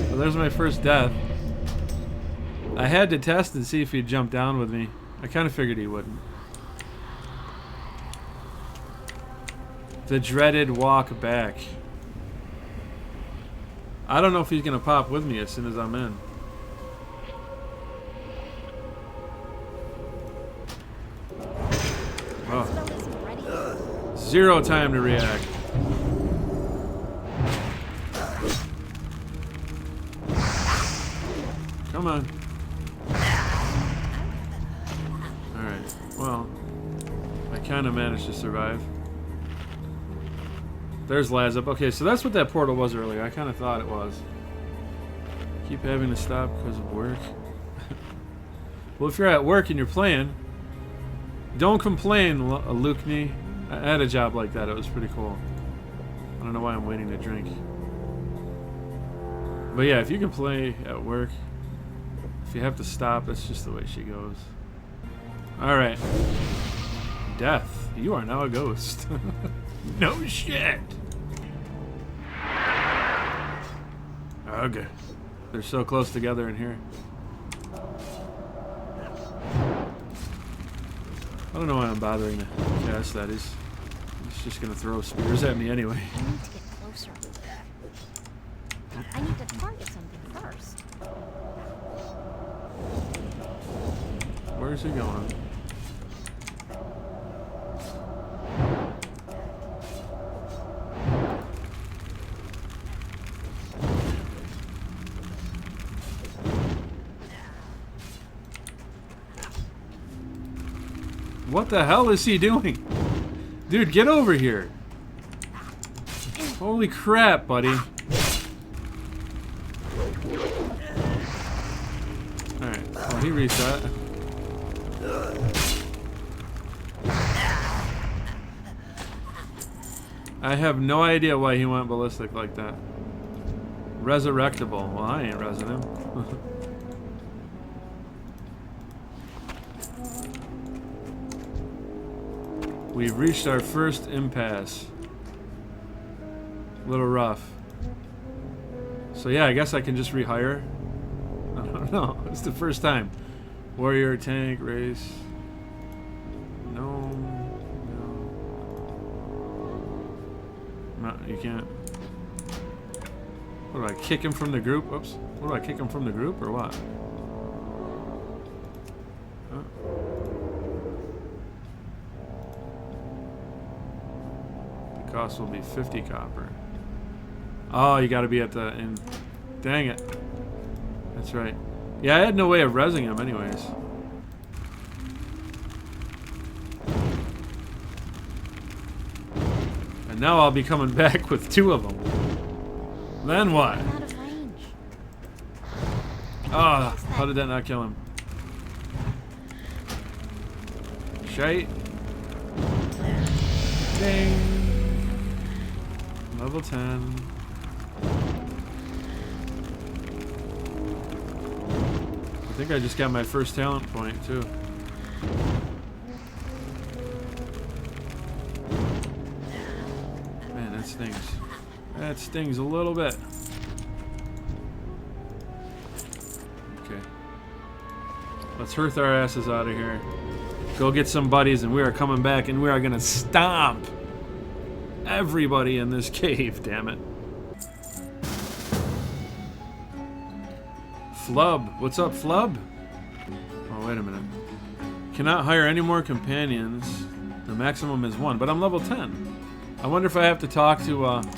Well, there's my first death. I had to test and see if he'd jump down with me. I kind of figured he wouldn't. The dreaded walk back. I don't know if he's gonna pop with me as soon as I'm in. Oh. 0 time to react. Come on. Alright, well, I kind of managed to survive. There's Lazup. Okay, so that's what that portal was earlier. I kind of thought it was. Keep having to stop because of work. Well, if you're at work and you're playing, don't complain, Lukney. I had a job like that. It was pretty cool. I don't know why I'm waiting to drink. But yeah, if you can play at work, if you have to stop, that's just the way she goes. Alright. Death. You are now a ghost. No shit. Okay. They're so close together in here. I don't know why I'm bothering to cast that. He's just gonna throw spears at me anyway. I need to get closer. I need to target something first. Where's he going? What the hell is he doing? Dude, get over here. Holy crap, buddy. Alright, well, he reset. I have no idea why he went ballistic like that. Resurrectable. Well, I ain't resin him. We've reached our first impasse. A little rough. So yeah, I guess I can just rehire. I don't know. It's the first time. Warrior, tank, race. No. No, you can't. What do I kick him from the group? Oops. What do I kick him from the group or what? Cost will be 50 copper. Oh, you gotta be at the end. Dang it. That's right. Yeah, I had no way of rezzing him anyways. And now I'll be coming back with 2 of them. Then what? I'm out of range. Ah, oh, how did that not kill him? Shite. Ding. Level 10. I think I just got my first talent point too. Man, that stings. That stings a little bit. Okay. Let's hearth our asses out of here. Go get some buddies and we are coming back and we are gonna stomp everybody in this cave, damn it. Flub. What's up, Flub? Oh, wait a minute. Cannot hire any more companions. The maximum is 1, but I'm level 10. I wonder if I have to talk to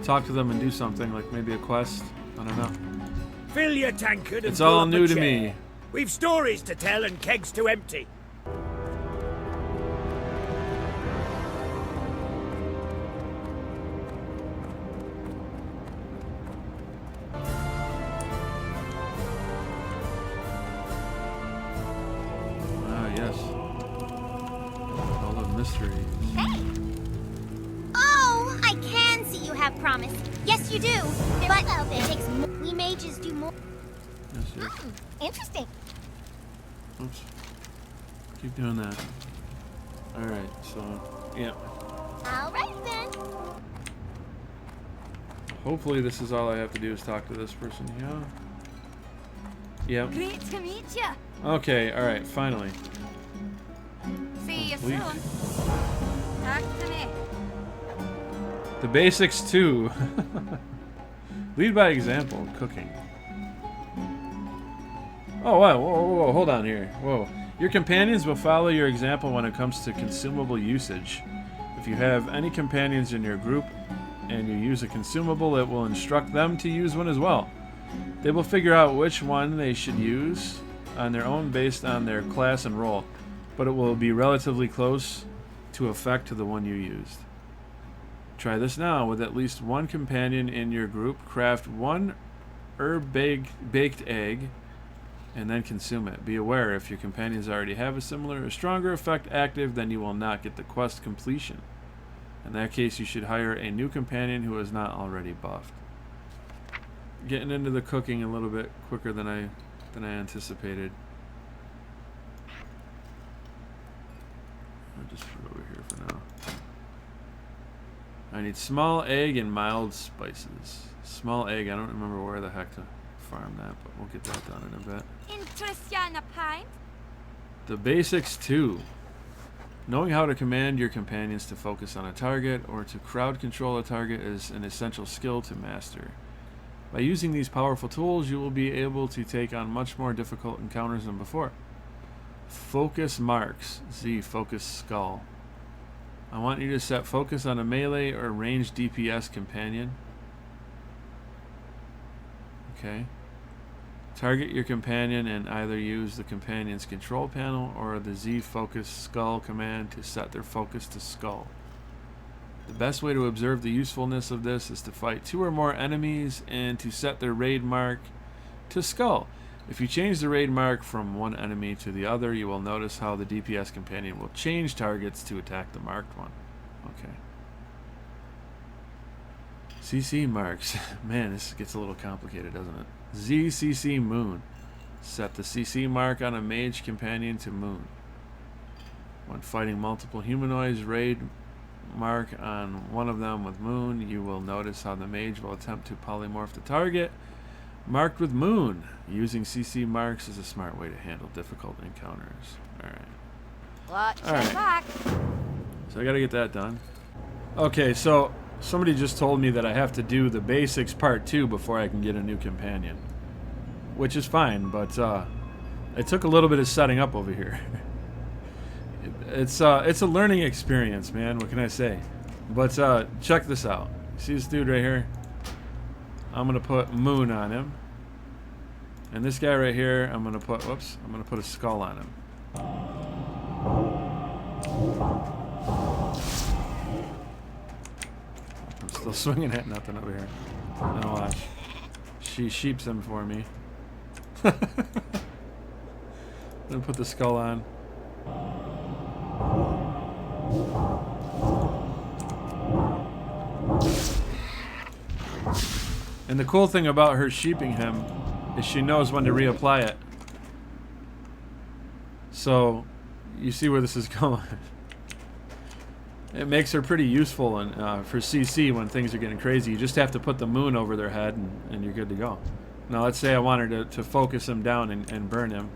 them and do something, like maybe a quest. I don't know. Fill your tankard and it's all pull up new a to chair. me. We've stories to tell and kegs to empty. Oh, I can see you have promise. Yes, you do. But it takes more. We mages do more. Yes, yes. Interesting. Oops. Keep doing that. Alright, so, yeah. Alright then. Hopefully this is all I have to do is talk to this person. Yeah. Yep. Great to meet you. Okay, alright, finally. See you Complete. soon. Talk to me. The basics too. Lead by example, cooking. Oh, wow, whoa, hold on here. Whoa. Your companions will follow your example when it comes to consumable usage. If you have any companions in your group and you use a consumable, it will instruct them to use one as well. They will figure out which one they should use on their own based on their class and role, but it will be relatively close to effect to the one you used. Try this now. With at least one companion in your group, craft one herb-baked egg and then consume it. Be aware, if your companions already have a similar or stronger effect active, then you will not get the quest completion. In that case, you should hire a new companion who is not already buffed. Getting into the cooking a little bit quicker than I anticipated. I'll just put it over here for now. I need small egg and mild spices. Small egg, I don't remember where the heck to farm that, but we'll get that done in a bit. Interest ya in a pint? The basics too. Knowing how to command your companions to focus on a target or to crowd control a target is an essential skill to master. By using these powerful tools, you will be able to take on much more difficult encounters than before. Focus marks. Z, focus skull. I want you to set focus on a melee or ranged DPS companion. Okay. Target your companion and either use the companion's control panel or the Z focus skull command to set their focus to skull. The best way to observe the usefulness of this is to fight 2 or more enemies and to set their raid mark to skull. If you change the raid mark from one enemy to the other, you will notice how the DPS companion will change targets to attack the marked one. Okay. CC marks. Man, this gets a little complicated, doesn't it? ZCC Moon. Set the CC mark on a mage companion to Moon. When fighting multiple humanoids, raid mark on one of them with Moon. You will notice how the mage will attempt to polymorph the target marked with Moon. Using CC marks is a smart way to handle difficult encounters. Alright. Watch All right. your back. So I gotta get that done. Okay, so somebody just told me that I have to do the basics part 2 before I can get a new companion. Which is fine, but it took a little bit of setting up over here. It's a learning experience, man. What can I say? But check this out. See this dude right here? I'm gonna put Moon on him. And this guy right here, I'm gonna put a skull on him. I'm still swinging at nothing over here. Now watch. She sheeps him for me. I'm gonna put the skull on. And the cool thing about her sheeping him is she knows when to reapply it. So, you see where this is going. It makes her pretty useful for CC when things are getting crazy. You just have to put the Moon over their head and you're good to go. Now let's say I want her to focus him down and burn him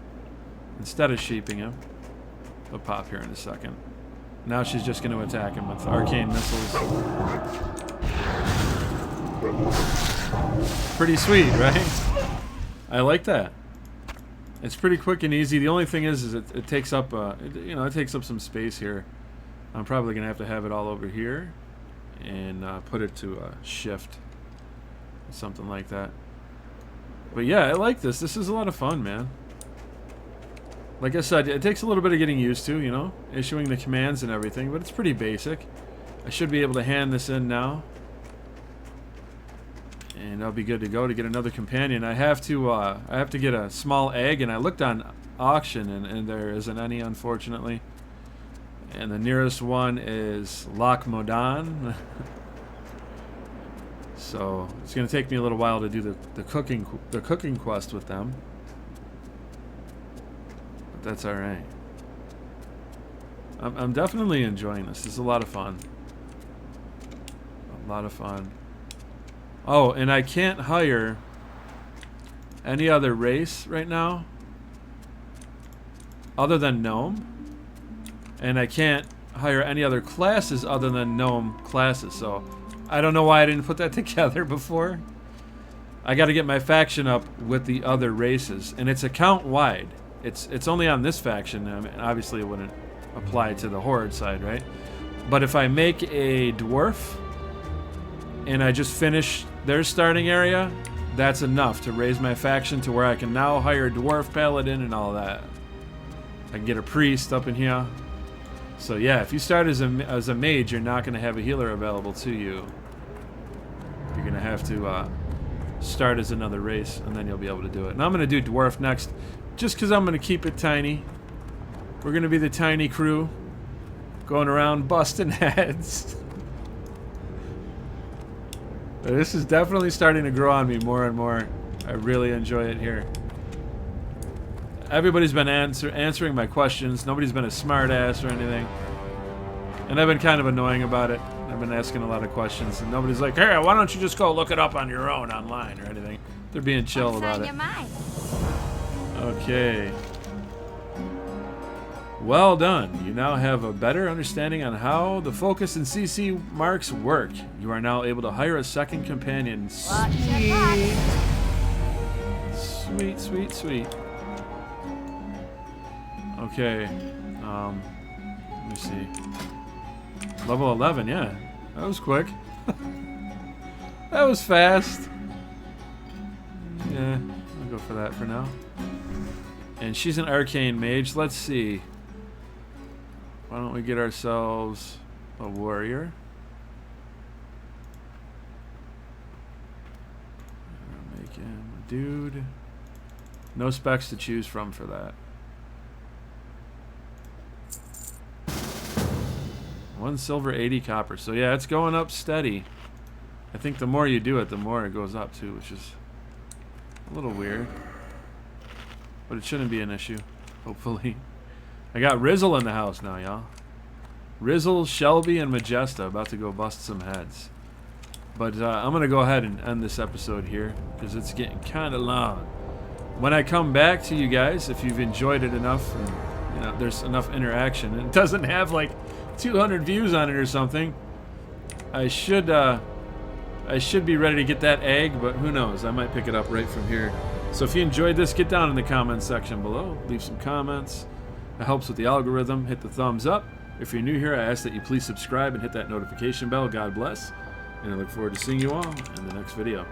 instead of sheeping him. He'll pop here in a second. Now she's just going to attack him with arcane missiles. Pretty sweet, right? I like that. It's pretty quick and easy. The only thing is it takes up it takes up some space here. I'm probably gonna have to have it all over here and put it to shift, something like that. But yeah, I like this. This is a lot of fun, man. Like I said, it takes a little bit of getting used to, issuing the commands and everything, but it's pretty basic. I should be able to hand this in now. And I'll be good to go to get another companion. I have to get a small egg, and I looked on auction, and there isn't any, unfortunately. And the nearest one is Loch Modan. So it's going to take me a little while to do the cooking quest with them. But that's alright. I'm definitely enjoying this. This is a lot of fun. A lot of fun. Oh, and I can't hire any other race right now other than Gnome. And I can't hire any other classes other than Gnome classes. So I don't know why I didn't put that together before. I got to get my faction up with the other races. And it's account wide. It's only on this faction. I mean, obviously it wouldn't apply to the Horde side, right? But if I make a dwarf and I just finish their starting area, that's enough to raise my faction to where I can now hire a dwarf paladin and all that. I can get a priest up in here. So yeah, if you start as a mage, you're not going to have a healer available to you. You're going to have to start as another race, and then you'll be able to do it. And I'm going to do dwarf next, just because I'm going to keep it tiny. We're going to be the tiny crew, going around busting heads. This is definitely starting to grow on me more and more. I really enjoy it here. Everybody's been answering my questions. Nobody's been a smart ass or anything. And I've been kind of annoying about it. I've been asking a lot of questions, and nobody's like, hey, why don't you just go look it up on your own online or anything. They're being chill about it. Okay. Well done. You now have a better understanding on how the focus and CC marks work. You are now able to hire a second companion. Sweet. Sweet, sweet, sweet. Okay. Let me see. Level 11, yeah. That was quick. That was fast. Yeah, I'll go for that for now. And she's an arcane mage. Let's see. Why don't we get ourselves a warrior? Make him a dude. No specs to choose from for that. 1 silver, 80 copper. So yeah, it's going up steady. I think the more you do it, the more it goes up too, which is a little weird. But it shouldn't be an issue, hopefully. I got Rizzle in the house now, y'all. Rizzle, Shelby, and Majesta about to go bust some heads. But I'm going to go ahead and end this episode here because it's getting kind of long. When I come back to you guys, if you've enjoyed it enough, and you know, there's enough interaction, and it doesn't have like 200 views on it or something, I should be ready to get that egg, but who knows? I might pick it up right from here. So if you enjoyed this, get down in the comments section below. Leave some comments. It helps with the algorithm. Hit the thumbs up. If you're new here, I ask that you please subscribe and hit that notification bell. God bless. And I look forward to seeing you all in the next video.